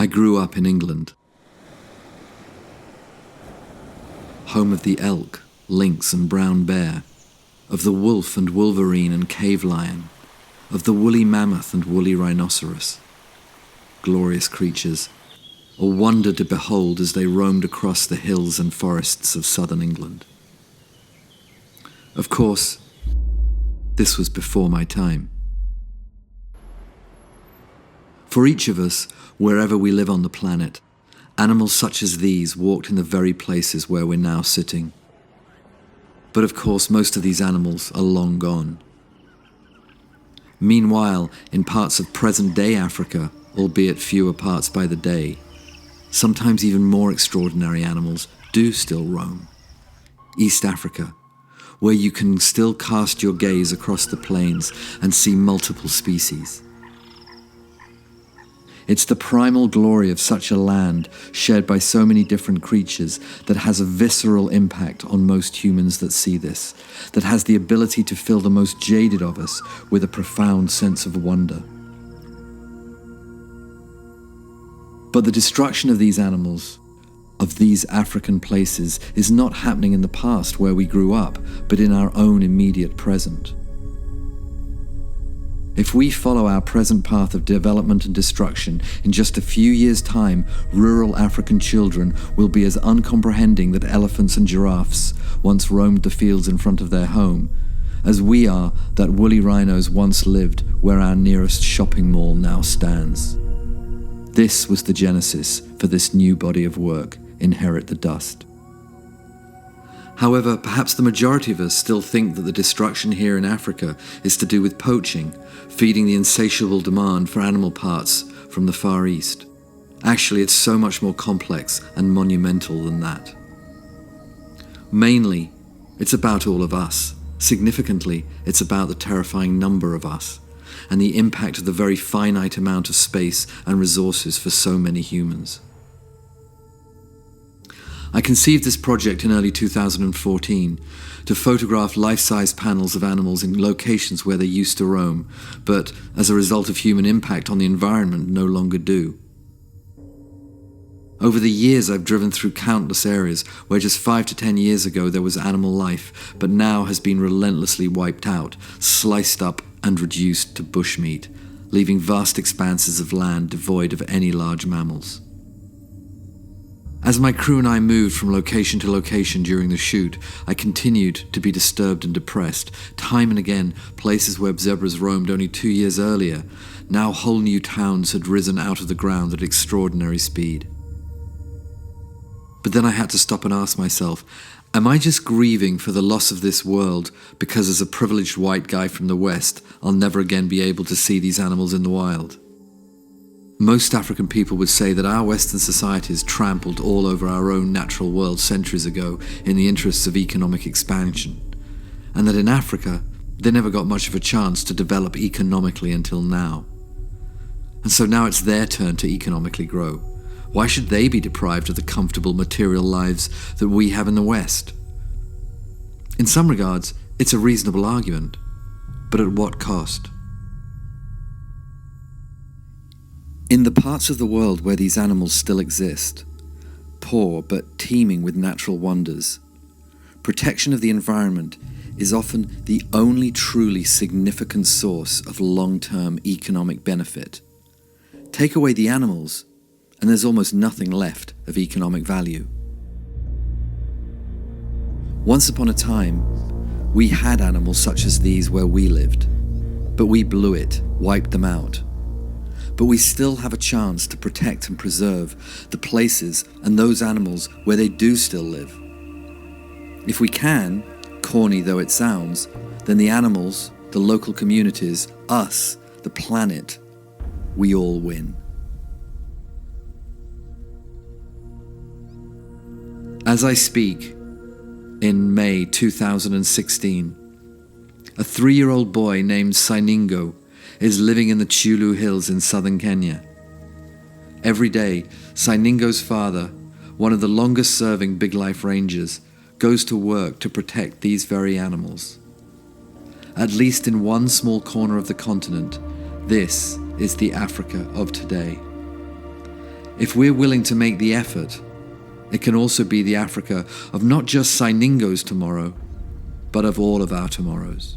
I grew up in England, home of the elk, lynx and brown bear, of the wolf and wolverine and cave lion, of the woolly mammoth and woolly rhinoceros. Glorious creatures, a wonder to behold as they roamed across the hills and forests of southern England. Of course, this was before my time. For each of us, wherever we live on the planet, animals such as these walked in the very places where we're now sitting. But of course, most of these animals are long gone. Meanwhile, in parts of present-day Africa, albeit fewer parts by the day, sometimes even more extraordinary animals do still roam. East Africa, where you can still cast your gaze across the plains and see multiple species. It's the primal glory of such a land, shared by so many different creatures, that has a visceral impact on most humans that see this, that has the ability to fill the most jaded of us with a profound sense of wonder. But the destruction of these animals, of these African places, is not happening in the past where we grew up, but in our own immediate present. If we follow our present path of development and destruction, in just a few years' time, rural African children will be as uncomprehending that elephants and giraffes once roamed the fields in front of their home, as we are that woolly rhinos once lived where our nearest shopping mall now stands. This was the genesis for this new body of work, Inherit the Dust. However, perhaps the majority of us still think that the destruction here in Africa is to do with poaching, feeding the insatiable demand for animal parts from the Far East. Actually, it's so much more complex and monumental than that. Mainly, it's about all of us. Significantly, it's about the terrifying number of us, and the impact of the very finite amount of space and resources for so many humans. I conceived this project in early 2014 to photograph life-size panels of animals in locations where they used to roam, but as a result of human impact on the environment no longer do. Over the years I've driven through countless areas where just 5 to 10 years ago there was animal life, but now has been relentlessly wiped out, sliced up and reduced to bushmeat, leaving vast expanses of land devoid of any large mammals. As my crew and I moved from location to location during the shoot, I continued to be disturbed and depressed. Time and again, places where zebras roamed only 2 years earlier, now whole new towns had risen out of the ground at extraordinary speed. But then I had to stop and ask myself, am I just grieving for the loss of this world because as a privileged white guy from the West, I'll never again be able to see these animals in the wild? Most African people would say that our Western societies trampled all over our own natural world centuries ago in the interests of economic expansion, and that in Africa, they never got much of a chance to develop economically until now. And so now it's their turn to economically grow. Why should they be deprived of the comfortable material lives that we have in the West? In some regards, it's a reasonable argument, but at what cost? In the parts of the world where these animals still exist, poor but teeming with natural wonders, protection of the environment is often the only truly significant source of long-term economic benefit. Take away the animals, and there's almost nothing left of economic value. Once upon a time, we had animals such as these where we lived, but we blew it, wiped them out. But we still have a chance to protect and preserve the places and those animals where they do still live. If we can, corny though it sounds, then the animals, the local communities, us, the planet, we all win. As I speak, in May 2016, a 3-year-old boy named Sainingo is living in the Chulu Hills in southern Kenya. Every day, Sainingo's father, one of the longest-serving Big Life Rangers, goes to work to protect these very animals. At least in one small corner of the continent, this is the Africa of today. If we're willing to make the effort, it can also be the Africa of not just Siningos tomorrow, but of all of our tomorrows.